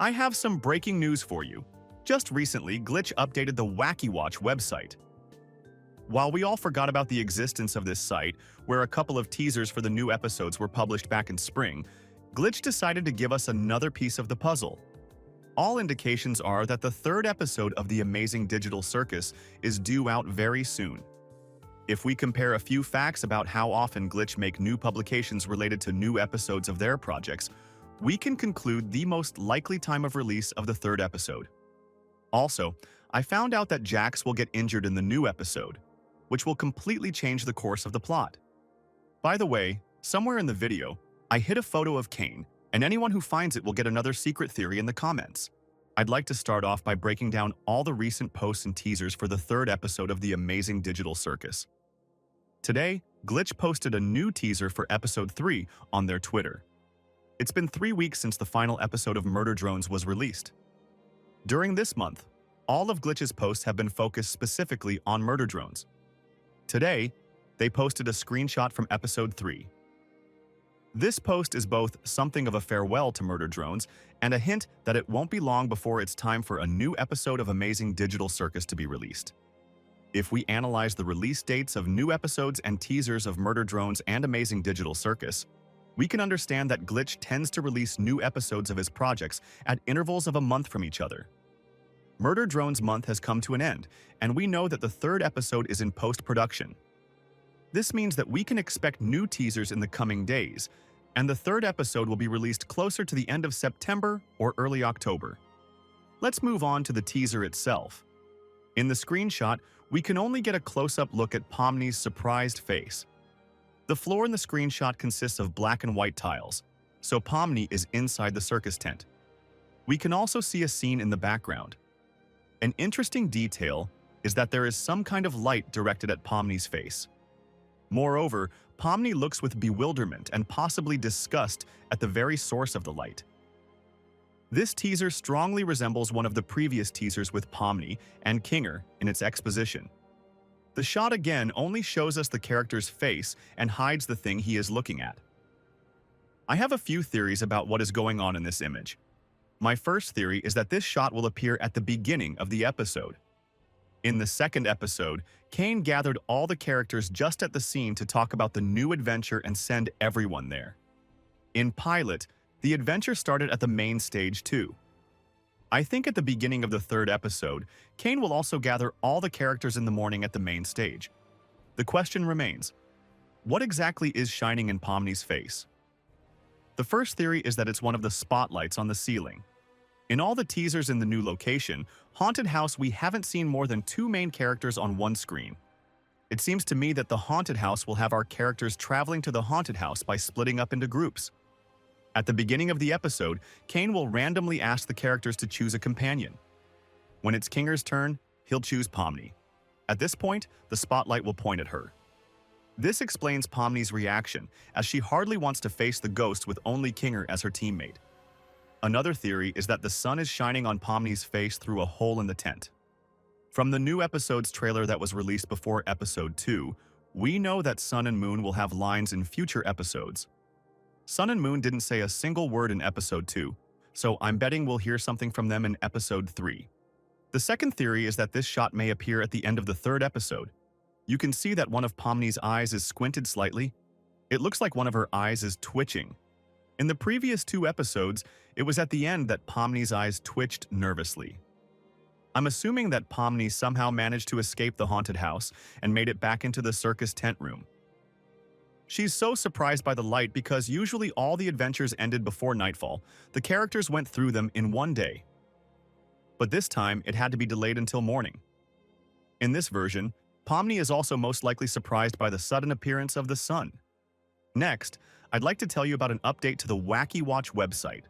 I have some breaking news for you. Just recently, Glitch updated the Wacky website. While we all forgot about the existence of this site, where a couple of teasers for the new episodes were published back in spring, Glitch decided to give us another piece of the puzzle. All indications are that the third episode of the amazing digital circus is due out very soon. If we compare a few facts about how often Glitch make new publications related to new episodes of their projects, we can conclude the most likely time of release of the third episode. Also, I found out that Jax will get injured in the new episode, which will completely change the course of the plot. By the way, somewhere in the video, I hid a photo of Kane, and anyone who finds it will get another secret theory in the comments. I'd like to start off by breaking down all the recent posts and teasers for the third episode of the amazing digital circus. Today, Glitch posted a new teaser for episode 3 on their Twitter. It's been 3 weeks since the final episode of Murder Drones was released. During this month, all of Glitch's posts have been focused specifically on Murder Drones. Today, they posted a screenshot from episode 3. This post is both something of a farewell to Murder Drones and a hint that it won't be long before it's time for a new episode of Amazing Digital Circus to be released. If we analyze the release dates of new episodes and teasers of Murder Drones and Amazing Digital Circus, we can understand that Glitch tends to release new episodes of his projects at intervals of a month from each other. Murder Drones month has come to an end, and we know that the third episode is in post-production. This means that we can expect new teasers in the coming days, and the third episode will be released closer to the end of September or early October. Let's move on to the teaser itself. In the screenshot, we can only get a close-up look at Pomni's surprised face. The floor in the screenshot consists of black and white tiles, so Pomni is inside the circus tent. We can also see a scene in the background. An interesting detail is that there is some kind of light directed at Pomni's face. Moreover, Pomni looks with bewilderment and possibly disgust at the very source of the light. This teaser strongly resembles one of the previous teasers with Pomni and Kinger in its exposition. The shot again only shows us the character's face and hides the thing he is looking at. I have a few theories about what is going on in this image. My first theory is that this shot will appear at the beginning of the episode. In the second episode, Kane gathered all the characters just at the scene to talk about the new adventure and send everyone there. In Pilot, the adventure started at the main stage too. I think at the beginning of the third episode, Kane will also gather all the characters in the morning at the main stage. The question remains, what exactly is shining in Pomni's face? The first theory is that it's one of the spotlights on the ceiling. In all the teasers in the new location, Haunted House, we haven't seen more than 2 main characters on one screen. It seems to me that the Haunted House will have our characters traveling to the Haunted House by splitting up into groups. At the beginning of the episode, Kane will randomly ask the characters to choose a companion. When it's Kinger's turn, he'll choose Pomni. At this point, the spotlight will point at her. This explains Pomni's reaction, as she hardly wants to face the ghost with only Kinger as her teammate. Another theory is that the sun is shining on Pomni's face through a hole in the tent. From the new episode's trailer that was released before episode 2, we know that Sun and Moon will have lines in future episodes. Sun and Moon didn't say a single word in episode 2, so I'm betting we'll hear something from them in episode 3. The second theory is that this shot may appear at the end of the third episode. You can see that one of Pomni's eyes is squinted slightly. It looks like one of her eyes is twitching. In the previous 2 episodes, it was at the end that Pomni's eyes twitched nervously. I'm assuming that Pomni somehow managed to escape the haunted house and made it back into the circus tent room. She's so surprised by the light because usually all the adventures ended before nightfall. The characters went through them in one day. But this time, it had to be delayed until morning. In this version, Pomni is also most likely surprised by the sudden appearance of the sun. Next, I'd like to tell you about an update to the Wacky website.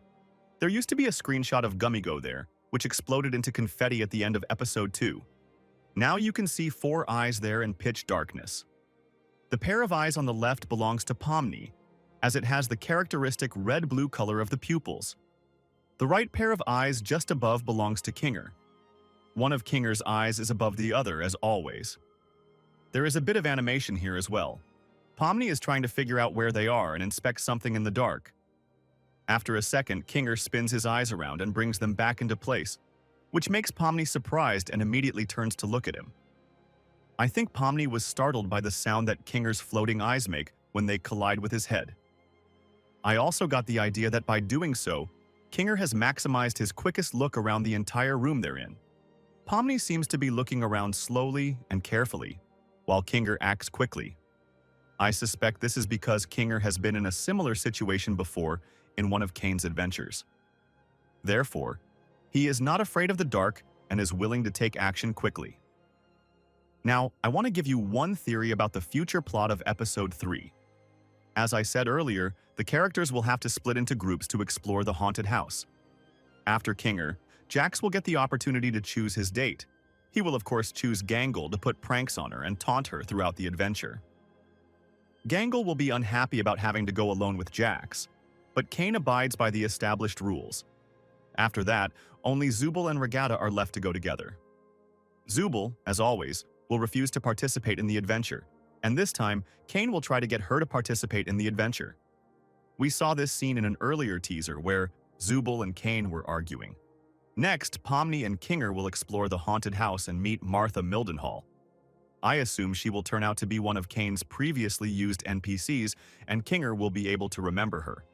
There used to be a screenshot of Gummigo there, which exploded into confetti at the end of episode 2. Now you can see 4 eyes there in pitch darkness. The pair of eyes on the left belongs to Pomni, as it has the characteristic red-blue color of the pupils. The right pair of eyes just above belongs to Kinger. One of Kinger's eyes is above the other, as always. There is a bit of animation here as well. Pomni is trying to figure out where they are and inspect something in the dark. After a second, Kinger spins his eyes around and brings them back into place, which makes Pomni surprised and immediately turns to look at him. I think Pomni was startled by the sound that Kinger's floating eyes make when they collide with his head. I also got the idea that by doing so, Kinger has maximized his quickest look around the entire room they're in. Pomni seems to be looking around slowly and carefully, while Kinger acts quickly. I suspect this is because Kinger has been in a similar situation before in one of Kane's adventures. Therefore, he is not afraid of the dark and is willing to take action quickly. Now, I want to give you one theory about the future plot of Episode 3. As I said earlier, the characters will have to split into groups to explore the haunted house. After Kinger, Jax will get the opportunity to choose his date. He will of course choose Gangle to put pranks on her and taunt her throughout the adventure. Gangle will be unhappy about having to go alone with Jax, but Kane abides by the established rules. After that, only Zubul and Regatta are left to go together. Zubul, as always, will refuse to participate in the adventure, and this time, Kane will try to get her to participate in the adventure. We saw this scene in an earlier teaser where Zubul and Kane were arguing. Next, Pomni and Kinger will explore the haunted house and meet Martha Mildenhall. I assume she will turn out to be one of Kane's previously used NPCs, and Kinger will be able to remember her.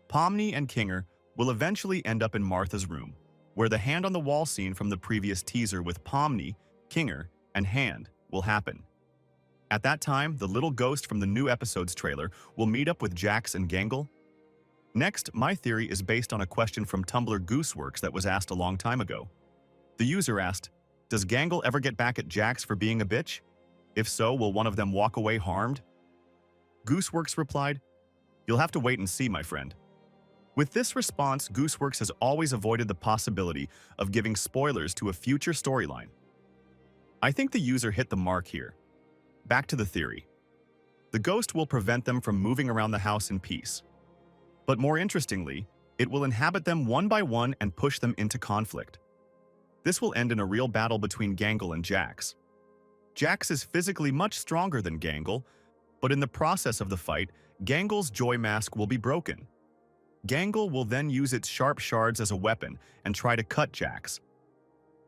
Pomni and Kinger will eventually end up in Martha's room, where the hand on the wall scene from the previous teaser with Pomni, Kinger, and Hand will happen. At that time, the little ghost from the new episode's trailer will meet up with Jax and Gangle. Next, my theory is based on a question from Tumblr Gooseworx that was asked a long time ago. The user asked, "Does Gangle ever get back at Jax for being a bitch? If so, will one of them walk away harmed?" Gooseworx replied, "You'll have to wait and see, my friend." With this response, Gooseworx has always avoided the possibility of giving spoilers to a future storyline. I think the user hit the mark here. Back to the theory. The ghost will prevent them from moving around the house in peace. But more interestingly, it will inhabit them one by one and push them into conflict. This will end in a real battle between Gangle and Jax. Jax is physically much stronger than Gangle, but in the process of the fight, Gangle's joy mask will be broken. Gangle will then use its sharp shards as a weapon and try to cut Jax.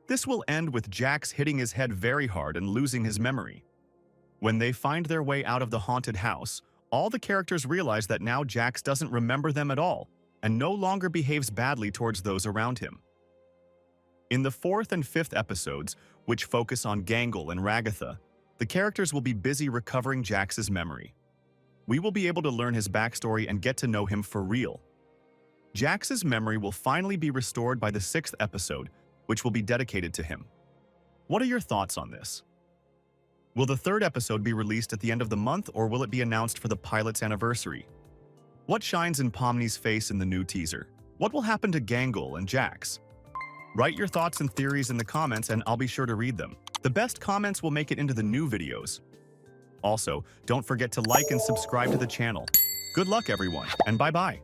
This will end with Jax hitting his head very hard and losing his memory. When they find their way out of the haunted house, all the characters realize that now Jax doesn't remember them at all and no longer behaves badly towards those around him. In the 4th and 5th episodes, which focus on Gangle and Ragatha, the characters will be busy recovering Jax's memory. We will be able to learn his backstory and get to know him for real. Jax's memory will finally be restored by the 6th episode, which will be dedicated to him. What are your thoughts on this? Will the 3rd episode be released at the end of the month, or will it be announced for the pilot's anniversary? What shines in Pomni's face in the new teaser? What will happen to Gangle and Jax? Write your thoughts and theories in the comments and I'll be sure to read them. The best comments will make it into the new videos. Also, don't forget to like and subscribe to the channel. Good luck everyone, and bye-bye.